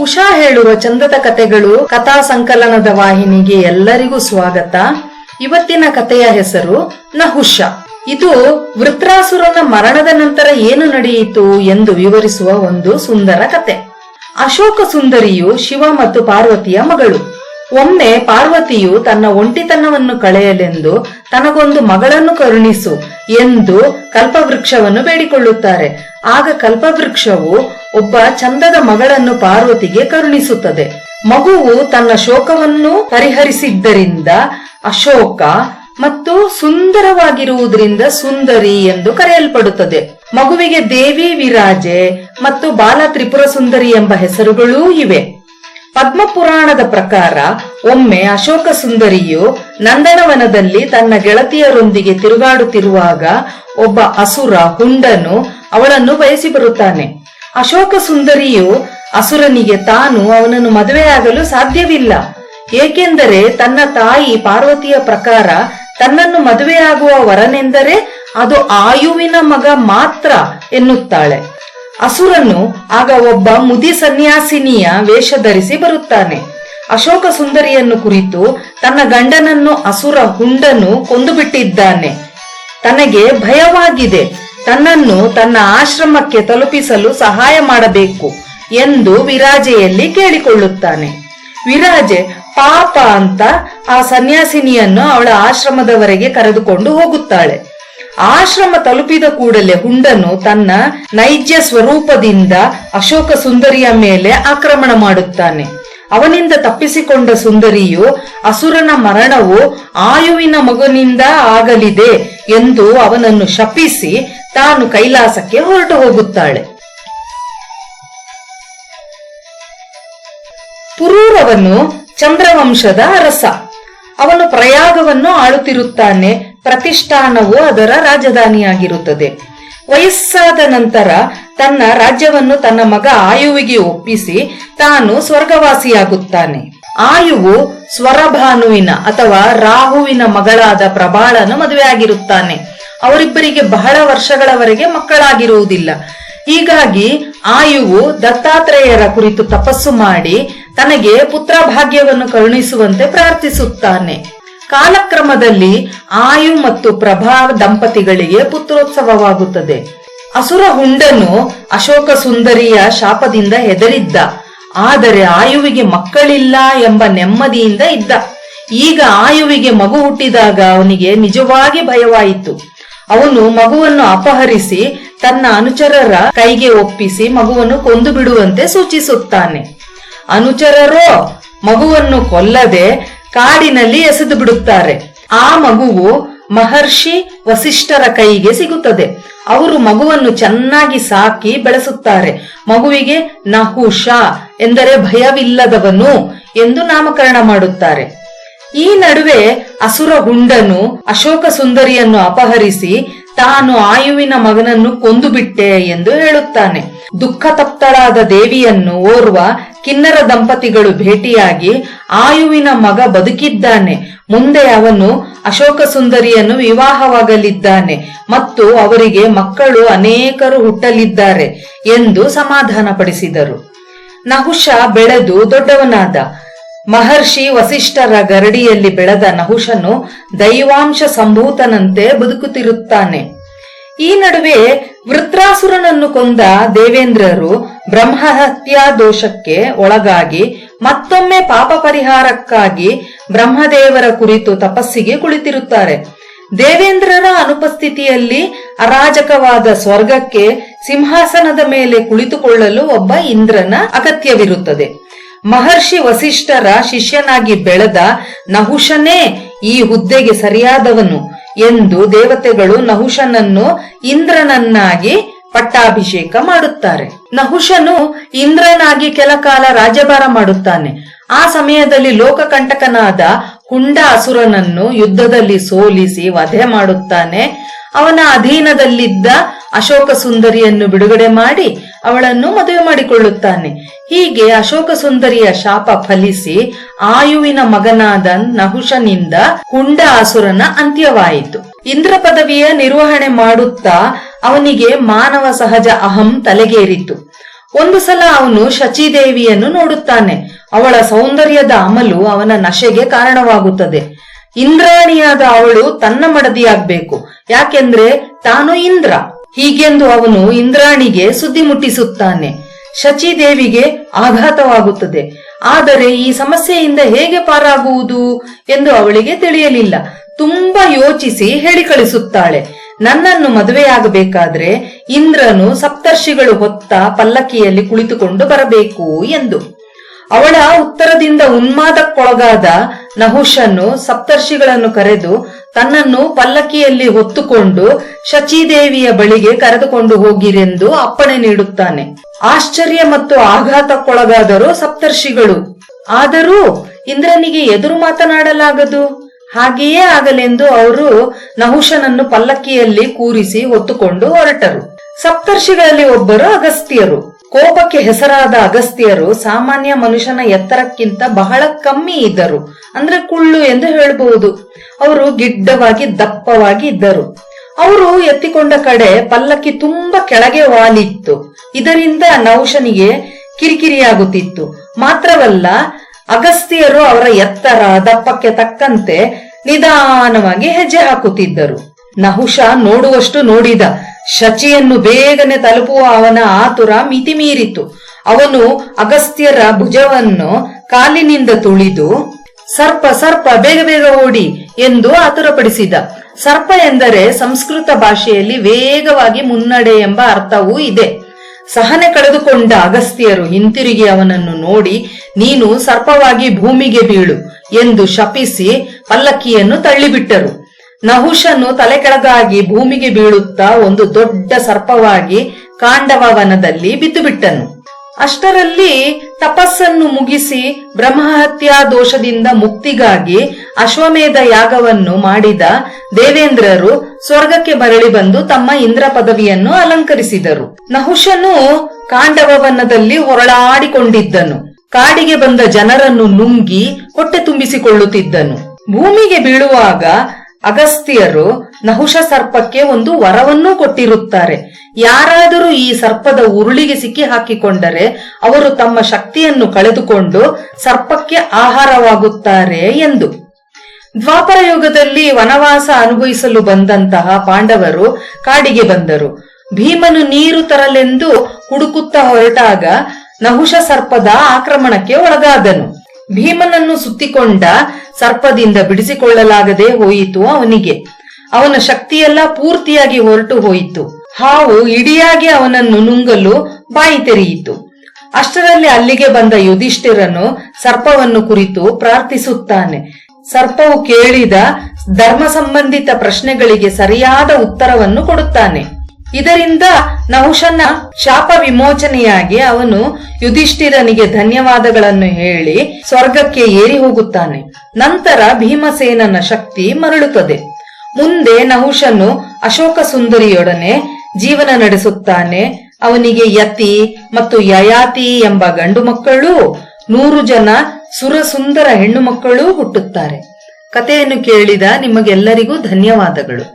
ಉಷಾ ಹೇಳುವ ಚಂದದ ಕಥೆಗಳು ಕಥಾ ಸಂಕಲನದ ವಾಹಿನಿಗೆ ಎಲ್ಲರಿಗೂ ಸ್ವಾಗತ. ಇವತ್ತಿನ ಕಥೆಯ ಹೆಸರು ನಹುಷ. ಇದು ವೃತ್ರಾಸುರನ ಮರಣದ ನಂತರ ಏನು ನಡೆಯಿತು ಎಂದು ವಿವರಿಸುವ ಒಂದು ಸುಂದರ ಕತೆ. ಅಶೋಕ ಸುಂದರಿಯು ಶಿವ ಮತ್ತು ಪಾರ್ವತಿಯ ಮಗಳು. ಒಮ್ಮೆ ಪಾರ್ವತಿಯು ತನ್ನ ಒಂಟಿತನವನ್ನು ಕಳೆಯಲೆಂದು ತನಗೊಂದು ಮಗಳನ್ನು ಕರುಣಿಸು ಎಂದು ಕಲ್ಪವೃಕ್ಷವನ್ನು ಬೇಡಿಕೊಳ್ಳುತ್ತಾರೆ. ಆಗ ಕಲ್ಪವೃಕ್ಷವು ಒಬ್ಬ ಚಂದದ ಮಗಳನ್ನು ಪಾರ್ವತಿಗೆ ಕರುಣಿಸುತ್ತದೆ. ಮಗುವು ತನ್ನ ಶೋಕವನ್ನು ಪರಿಹರಿಸಿದ್ದರಿಂದ ಅಶೋಕ ಮತ್ತು ಸುಂದರವಾಗಿರುವುದರಿಂದ ಸುಂದರಿ ಎಂದು ಕರೆಯಲ್ಪಡುತ್ತದೆ. ಮಗುವಿಗೆ ದೇವಿ ವಿರಾಜೆ ಮತ್ತು ಬಾಲ ತ್ರಿಪುರ ಸುಂದರಿ ಎಂಬ ಹೆಸರುಗಳೂ ಇವೆ. ಪದ್ಮಪುರಾಣದ ಪ್ರಕಾರ ಒಮ್ಮೆ ಅಶೋಕ ಸುಂದರಿಯು ನಂದನವನದಲ್ಲಿ ತನ್ನ ಗೆಳತಿಯರೊಂದಿಗೆ ತಿರುಗಾಡುತ್ತಿರುವಾಗ ಒಬ್ಬ ಅಸುರ ಹುಂಡನು ಅವಳನ್ನು ಬಯಸಿ ಬರುತ್ತಾನೆ. ಅಶೋಕ ಸುಂದರಿಯು ಅಸುರನಿಗೆ ತಾನು ಅವನನ್ನು ಮದುವೆಯಾಗಲು ಸಾಧ್ಯವಿಲ್ಲ, ಏಕೆಂದರೆ ತನ್ನ ತಾಯಿ ಪಾರ್ವತಿಯ ಪ್ರಕಾರ ತನ್ನನ್ನು ಮದುವೆಯಾಗುವ ವರನೆಂದರೆ ಅದು ಆಯುವಿನ ಮಗ ಮಾತ್ರ ಎನ್ನುತ್ತಾಳೆ. ಅಸುರನು ಆಗ ಒಬ್ಬ ಮುದಿ ಸನ್ಯಾಸಿನಿಯ ವೇಷ ಧರಿಸಿ ಬರುತ್ತಾನೆ. ಅಶೋಕ ಸುಂದರಿಯನ್ನು ಕುರಿತು ತನ್ನ ಗಂಡನನ್ನು ಅಸುರ ಹುಂಡನು ಕೊಂದು ಬಿಟ್ಟಿದ್ದಾನೆ, ತನಗೆ ಭಯವಾಗಿದೆ, ತನ್ನನ್ನು ತನ್ನ ಆಶ್ರಮಕ್ಕೆ ತಲುಪಿಸಲು ಸಹಾಯ ಮಾಡಬೇಕು ಎಂದು ವಿರಾಜೆಯಲ್ಲಿ ಕೇಳಿಕೊಳ್ಳುತ್ತಾನೆ. ವಿರಾಜೆ ಪಾಪ ಅಂತ ಆ ಸನ್ಯಾಸಿನಿಯನ್ನು ಅವಳ ಆಶ್ರಮದವರೆಗೆ ಕರೆದುಕೊಂಡು ಹೋಗುತ್ತಾಳೆ. ಆಶ್ರಮ ತಲುಪಿದ ಕೂಡಲೇ ಹುಂಡನು ತನ್ನ ನೈಜ ಸ್ವರೂಪದಿಂದ ಅಶೋಕ ಸುಂದರಿಯ ಮೇಲೆ ಆಕ್ರಮಣ ಮಾಡುತ್ತಾನೆ. ಅವನಿಂದ ತಪ್ಪಿಸಿಕೊಂಡ ಸುಂದರಿಯು ಅಸುರನ ಮರಣವು ಆಯುವಿನ ಮಗನಿಂದ ಆಗಲಿದೆ ಎಂದು ಅವನನ್ನು ಶಪಿಸಿ ತಾನು ಕೈಲಾಸಕ್ಕೆ ಹೊರಟು ಹೋಗುತ್ತಾಳೆ. ಪುರೂರವನು ಚಂದ್ರವಂಶದ ಅರಸ. ಅವನು ಪ್ರಯಾಗವನ್ನು ಆಳುತ್ತಿರುತ್ತಾನೆ. ಪ್ರತಿಷ್ಠಾನವು ಅದರ ರಾಜಧಾನಿಯಾಗಿರುತ್ತದೆ. ವಯಸ್ಸಾದ ನಂತರ ತನ್ನ ರಾಜ್ಯವನ್ನು ತನ್ನ ಮಗ ಆಯುವಿಗೆ ಒಪ್ಪಿಸಿ ತಾನು ಸ್ವರ್ಗವಾಸಿಯಾಗುತ್ತಾನೆ. ಆಯುವು ಸ್ವರಭಾನುವಿನ ಅಥವಾ ರಾಹುವಿನ ಮಗಳಾದ ಪ್ರಬಾಳನ ಮದುವೆಯಾಗಿರುತ್ತಾನೆ. ಅವರಿಬ್ಬರಿಗೆ ಬಹಳ ವರ್ಷಗಳವರೆಗೆ ಮಕ್ಕಳಾಗಿರುವುದಿಲ್ಲ. ಹೀಗಾಗಿ ಆಯುವು ದತ್ತಾತ್ರೇಯರ ಕುರಿತು ತಪಸ್ಸು ಮಾಡಿ ತನಗೆ ಪುತ್ರ ಭಾಗ್ಯವನ್ನು ಕರುಣಿಸುವಂತೆ ಪ್ರಾರ್ಥಿಸುತ್ತಾನೆ. ಕಾಲಕ್ರಮದಲ್ಲಿ ಆಯು ಮತ್ತು ಪ್ರಭಾ ದಂಪತಿಗಳಿಗೆ ಪುತ್ರೋತ್ಸವವಾಗುತ್ತದೆ. ಅಸುರ ಹುಂಡನು ಅಶೋಕ ಸುಂದರಿಯ ಶಾಪದಿಂದ ಹೆದರಿದ್ದ, ಆದರೆ ಆಯುವಿಗೆ ಮಕ್ಕಳಿಲ್ಲ ಎಂಬ ನೆಮ್ಮದಿಯಿಂದ ಇದ್ದ. ಈಗ ಆಯುವಿಗೆ ಮಗು ಹುಟ್ಟಿದಾಗ ಅವನಿಗೆ ನಿಜವಾಗಿ ಭಯವಾಯಿತು. ಅವನು ಮಗುವನ್ನು ಅಪಹರಿಸಿ ತನ್ನ ಅನುಚರರ ಕೈಗೆ ಒಪ್ಪಿಸಿ ಮಗುವನ್ನು ಕೊಂದು ಬಿಡುವಂತೆ ಸೂಚಿಸುತ್ತಾನೆ. ಅನುಚರರೋ ಮಗುವನ್ನು ಕೊಲ್ಲದೆ ಕಾಡಿನಲ್ಲಿ ಎಸೆದು ಬಿಡುತ್ತಾರೆ. ಆ ಮಗುವು ಮಹರ್ಷಿ ವಸಿಷ್ಠರ ಕೈಗೆ ಸಿಗುತ್ತದೆ. ಅವರು ಮಗುವನ್ನು ಚೆನ್ನಾಗಿ ಸಾಕಿ ಬೆಳೆಸುತ್ತಾರೆ. ಮಗುವಿಗೆ ನಹುಷ ಎಂದರೆ ಭಯವಿಲ್ಲದವನು ಎಂದು ನಾಮಕರಣ ಮಾಡುತ್ತಾರೆ. ಈ ನಡುವೆ ಅಸುರ ಹುಂಡನು ಅಶೋಕ ಸುಂದರಿಯನ್ನು ಅಪಹರಿಸಿ ತಾನು ಆಯುವಿನ ಮಗನನ್ನು ಕೊಂದು ಬಿಟ್ಟೆ ಎಂದು ಹೇಳುತ್ತಾನೆ. ದುಃಖ ತಪ್ತಳಾದ ದೇವಿಯನ್ನು ಓರ್ವ ಕಿನ್ನರ ದಂಪತಿಗಳು ಭೇಟಿಯಾಗಿ ಆಯುವಿನ ಮಗ ಬದುಕಿದ್ದಾನೆ, ಮುಂದೆ ಅವನು ಅಶೋಕ ಸುಂದರಿಯನ್ನು ವಿವಾಹವಾಗಲಿದ್ದಾನೆ ಮತ್ತು ಅವರಿಗೆ ಮಕ್ಕಳು ಅನೇಕರು ಹುಟ್ಟಲಿದ್ದಾರೆ ಎಂದು ಸಮಾಧಾನ ಪಡಿಸಿದರು. ನಹುಷ ಬೆಳೆದು ದೊಡ್ಡವನಾದ. ಮಹರ್ಷಿ ವಸಿಷ್ಠರ ಗರಡಿಯಲ್ಲಿ ಬೆಳೆದ ನಹುಷನು ದೈವಾಂಶ ಸಂಭೂತನಂತೆ ಬದುಕುತ್ತಿರುತ್ತಾನೆ. ಈ ನಡುವೆ ವೃತ್ರಾಸುರನನ್ನು ಕೊಂದ ದೇವೇಂದ್ರರು ಬ್ರಹ್ಮಹತ್ಯಾ ದೋಷಕ್ಕೆ ಒಳಗಾಗಿ ಮತ್ತೊಮ್ಮೆ ಪಾಪ ಪರಿಹಾರಕ್ಕಾಗಿ ಬ್ರಹ್ಮದೇವರ ಕುರಿತು ತಪಸ್ಸಿಗೆ ಕುಳಿತಿರುತ್ತಾರೆ. ದೇವೇಂದ್ರರ ಅನುಪಸ್ಥಿತಿಯಲ್ಲಿ ಅರಾಜಕವಾದ ಸ್ವರ್ಗಕ್ಕೆ ಸಿಂಹಾಸನದ ಮೇಲೆ ಕುಳಿತುಕೊಳ್ಳಲು ಒಬ್ಬ ಇಂದ್ರನ ಅಗತ್ಯವಿರುತ್ತದೆ. ಮಹರ್ಷಿ ವಸಿಷ್ಠರ ಶಿಷ್ಯನಾಗಿ ಬೆಳೆದ ನಹುಷನೇ ಈ ಹುದ್ದೆಗೆ ಸರಿಯಾದವನು ಎಂದು ದೇವತೆಗಳು ನಹುಷನನ್ನು ಇಂದ್ರನನ್ನಾಗಿ ಪಟ್ಟಾಭಿಷೇಕ ಮಾಡುತ್ತಾರೆ. ನಹುಷನು ಇಂದ್ರನಾಗಿ ಕೆಲ ಕಾಲ ರಾಜ್ಯಭಾರ ಮಾಡುತ್ತಾನೆ. ಆ ಸಮಯದಲ್ಲಿ ಲೋಕಕಂಟಕನಾದ ಹುಂಡ ಅಸುರನನ್ನು ಯುದ್ಧದಲ್ಲಿ ಸೋಲಿಸಿ ವಧೆ ಮಾಡುತ್ತಾನೆ. ಅವನ ಅಧೀನದಲ್ಲಿದ್ದ ಅಶೋಕ ಸುಂದರಿಯನ್ನು ಬಿಡುಗಡೆ ಮಾಡಿ ಅವಳನ್ನು ಮದುವೆ ಮಾಡಿಕೊಳ್ಳುತ್ತಾನೆ. ಹೀಗೆ ಅಶೋಕ ಸುಂದರಿಯ ಶಾಪ ಫಲಿಸಿ ಆಯುವಿನ ಮಗನಾದ ನಹುಷನಿಂದ ಹುಂಡ ಅಸುರನ ಅಂತ್ಯವಾಯಿತು. ಇಂದ್ರ ಪದವಿಯ ನಿರ್ವಹಣೆ ಮಾಡುತ್ತಾ ಅವನಿಗೆ ಮಾನವ ಸಹಜ ಅಹಂ ತಲೆಗೇರಿತು. ಒಂದು ಸಲ ಅವನು ಶಚೀದೇವಿಯನ್ನು ನೋಡುತ್ತಾನೆ. ಅವಳ ಸೌಂದರ್ಯದ ಅಮಲು ಅವನ ನಶೆಗೆ ಕಾರಣವಾಗುತ್ತದೆ. ಇಂದ್ರಾಣಿಯಾದ ಅವಳು ತನ್ನ ಮಡದಿಯಾಗ್ಬೇಕು, ಯಾಕೆಂದ್ರೆ ತಾನು ಇಂದ್ರ. ಹೀಗೆಂದು ಅವನು ಇಂದ್ರಾಣಿಗೆ ಸುದ್ದಿ ಮುಟ್ಟಿಸುತ್ತಾನೆ. ಶಚೀದೇವಿಗೆ ಆಘಾತವಾಗುತ್ತದೆ. ಆದರೆ ಈ ಸಮಸ್ಯೆಯಿಂದ ಹೇಗೆ ಪಾರಾಗುವುದು ಎಂದು ಅವಳಿಗೆ ತಿಳಿಯಲಿಲ್ಲ. ತುಂಬಾ ಯೋಚಿಸಿ ಹೇಳಿ ಕಳಿಸುತ್ತಾಳೆ, ನನ್ನನ್ನು ಮದುವೆಯಾಗಬೇಕಾದ್ರೆ ಇಂದ್ರನು ಸಪ್ತರ್ಷಿಗಳು ಹೊತ್ತ ಪಲ್ಲಕ್ಕಿಯಲ್ಲಿ ಕುಳಿತುಕೊಂಡು ಬರಬೇಕು ಎಂದು. ಅವಳ ಉತ್ತರದಿಂದ ಉನ್ಮಾದಕ್ಕೊಳಗಾದ ನಹುಷನು ಸಪ್ತರ್ಷಿಗಳನ್ನು ಕರೆದು ತನ್ನನ್ನು ಪಲ್ಲಕ್ಕಿಯಲ್ಲಿ ಹೊತ್ತುಕೊಂಡು ಶಚೀದೇವಿಯ ಬಳಿಗೆ ಕರೆದುಕೊಂಡು ಹೋಗಿರೆಂದು ಅಪ್ಪಣೆ ನೀಡುತ್ತಾನೆ. ಆಶ್ಚರ್ಯ ಮತ್ತು ಆಘಾತಕ್ಕೊಳಗಾದರು ಸಪ್ತರ್ಷಿಗಳು. ಆದರೂ ಇಂದ್ರನಿಗೆ ಎದುರು ಮಾತನಾಡಲಾಗದು. ಹಾಗೆಯೇ ಆಗಲೆಂದು ಅವರು ನಹುಷನನ್ನು ಪಲ್ಲಕ್ಕಿಯಲ್ಲಿ ಕೂರಿಸಿ ಹೊತ್ತುಕೊಂಡು ಹೊರಟರು. ಸಪ್ತರ್ಷಿಗಳಲ್ಲಿ ಒಬ್ಬರು ಅಗಸ್ತ್ಯರು. ಕೋಪಕ್ಕೆ ಹೆಸರಾದ ಅಗಸ್ತ್ಯರು ಸಾಮಾನ್ಯ ಮನುಷ್ಯನ ಎತ್ತರಕ್ಕಿಂತ ಬಹಳ ಕಮ್ಮಿ ಇದ್ದರು. ಅಂದ್ರೆ ಕುಳ್ಳು ಎಂದು ಹೇಳಬಹುದು. ಅವರು ಗಿಡ್ಡವಾಗಿ ದಪ್ಪವಾಗಿ ಇದ್ದರು. ಅವರು ಎತ್ತಿಕೊಂಡ ಕಡೆ ಪಲ್ಲಕ್ಕಿ ತುಂಬಾ ಕೆಳಗೆ ವಾಲಿತ್ತು. ಇದರಿಂದ ನಹುಷನಿಗೆ ಕಿರಿಕಿರಿಯಾಗುತ್ತಿತ್ತು. ಮಾತ್ರವಲ್ಲ, ಅಗಸ್ತ್ಯರು ಅವರ ಎತ್ತರ ದಪ್ಪಕ್ಕೆ ತಕ್ಕಂತೆ ನಿಧಾನವಾಗಿ ಹೆಜ್ಜೆ ಹಾಕುತ್ತಿದ್ದರು. ನಹುಷ ನೋಡುವಷ್ಟು ನೋಡಿದ. ಶಚಿಯನ್ನು ಬೇಗನೆ ತಲುಪುವ ಅವನ ಆತುರ ಮಿತಿ ಮೀರಿತು. ಅವನು ಅಗಸ್ತ್ಯರ ಭುಜವನ್ನು ಕಾಲಿನಿಂದ ತುಳಿದು ಸರ್ಪ ಸರ್ಪ ಬೇಗ ಬೇಗ ಓಡಿ ಎಂದು ಆತುರಪಡಿಸಿದ. ಸರ್ಪ ಎಂದರೆ ಸಂಸ್ಕೃತ ಭಾಷೆಯಲ್ಲಿ ವೇಗವಾಗಿ ಮುನ್ನಡೆ ಎಂಬ ಅರ್ಥವೂ ಇದೆ. ಸಹನೆ ಕಳೆದುಕೊಂಡ ಅಗಸ್ತ್ಯರು ಹಿಂತಿರುಗಿ ಅವನನ್ನು ನೋಡಿ, ನೀನು ಸರ್ಪವಾಗಿ ಭೂಮಿಗೆ ಬೀಳು ಎಂದು ಶಪಿಸಿ ಪಲ್ಲಕ್ಕಿಯನ್ನು ತಳ್ಳಿಬಿಟ್ಟರು. ನಹುಷನು ತಲೆ ಕೆಳಗಾಗಿ ಭೂಮಿಗೆ ಬೀಳುತ್ತಾ ಒಂದು ದೊಡ್ಡ ಸರ್ಪವಾಗಿ ಕಾಂಡವ ವನದಲ್ಲಿ ಬಿದ್ದು ಬಿಟ್ಟನು. ಅಷ್ಟರಲ್ಲಿ ತಪಸ್ಸನ್ನು ಮುಗಿಸಿ ಬ್ರಹ್ಮಹತ್ಯಾ ದೋಷದಿಂದ ಮುಕ್ತಿಗಾಗಿ ಅಶ್ವಮೇಧ ಯಾಗವನ್ನು ಮಾಡಿದ ದೇವೇಂದ್ರರು ಸ್ವರ್ಗಕ್ಕೆ ಮರಳಿ ಬಂದು ತಮ್ಮ ಇಂದ್ರ ಪದವಿಯನ್ನು ಅಲಂಕರಿಸಿದರು. ನಹುಷನು ಕಾಂಡವ ವನದಲ್ಲಿ ಹೊರಳಾಡಿಕೊಂಡಿದ್ದನು. ಕಾಡಿಗೆ ಬಂದ ಜನರನ್ನು ನುಂಗಿ ಹೊಟ್ಟೆ ತುಂಬಿಸಿಕೊಳ್ಳುತ್ತಿದ್ದನು. ಭೂಮಿಗೆ ಬೀಳುವಾಗ ಅಗಸ್ತ್ಯರು ನಹುಷ ಸರ್ಪಕ್ಕೆ ಒಂದು ವರವನ್ನೂ ಕೊಟ್ಟಿರುತ್ತಾರೆ. ಯಾರಾದರೂ ಈ ಸರ್ಪದ ಉರುಳಿಗೆ ಸಿಕ್ಕಿ ಹಾಕಿಕೊಂಡರೆ ಅವರು ತಮ್ಮ ಶಕ್ತಿಯನ್ನು ಕಳೆದುಕೊಂಡು ಸರ್ಪಕ್ಕೆ ಆಹಾರವಾಗುತ್ತಾರೆ ಎಂದು. ದ್ವಾಪರ ಯುಗದಲ್ಲಿ ವನವಾಸ ಅನುಭವಿಸಲು ಬಂದಂತಹ ಪಾಂಡವರು ಕಾಡಿಗೆ ಬಂದರು. ಭೀಮನು ನೀರು ತರಲೆಂದು ಹುಡುಕುತ್ತಾ ಹೊರಟಾಗ ನಹುಷ ಸರ್ಪದ ಆಕ್ರಮಣಕ್ಕೆ ಒಳಗಾದನು. ಭೀಮನನ್ನು ಸುತ್ತಿಕೊಂಡ ಸರ್ಪದಿಂದ ಬಿಡಿಸಿಕೊಳ್ಳಲಾಗದೆ ಹೋಯಿತು ಅವನಿಗೆ. ಅವನ ಶಕ್ತಿಯೆಲ್ಲ ಪೂರ್ತಿಯಾಗಿ ಹೊರಟು ಹೋಯಿತು. ಹಾವು ಇಡಿಯಾಗಿ ಅವನನ್ನು ನುಂಗಲು ಬಾಯಿ ತೆರೆಯಿತು. ಅಷ್ಟರಲ್ಲಿ ಅಲ್ಲಿಗೆ ಬಂದ ಯುಧಿಷ್ಠಿರನು ಸರ್ಪವನ್ನು ಕುರಿತು ಪ್ರಾರ್ಥಿಸುತ್ತಾನೆ. ಸರ್ಪವು ಕೇಳಿದ ಧರ್ಮ ಸಂಬಂಧಿತ ಪ್ರಶ್ನೆಗಳಿಗೆ ಸರಿಯಾದ ಉತ್ತರವನ್ನು ಕೊಡುತ್ತಾನೆ. ಇದರಿಂದ ನಹುಷನ ಶಾಪ ವಿಮೋಚನೆಯಾಗಿ ಅವನು ಯುಧಿಷ್ಠಿರನಿಗೆ ಧನ್ಯವಾದಗಳನ್ನು ಹೇಳಿ ಸ್ವರ್ಗಕ್ಕೆ ಏರಿ ಹೋಗುತ್ತಾನೆ. ನಂತರ ಭೀಮಸೇನನ ಶಕ್ತಿ ಮರಳುತ್ತದೆ. ಮುಂದೆ ನಹುಷನು ಅಶೋಕ ಸುಂದರಿಯೊಡನೆ ಜೀವನ ನಡೆಸುತ್ತಾನೆ. ಅವನಿಗೆ ಯತಿ ಮತ್ತು ಯಯಾತಿ ಎಂಬ ಗಂಡು ಮಕ್ಕಳು, 100 ಜನ ಸುರಸುಂದರ ಹೆಣ್ಣು ಮಕ್ಕಳೂ ಹುಟ್ಟುತ್ತಾರೆ. ಕಥೆಯನ್ನು ಕೇಳಿದ ನಿಮಗೆಲ್ಲರಿಗೂ ಧನ್ಯವಾದಗಳು.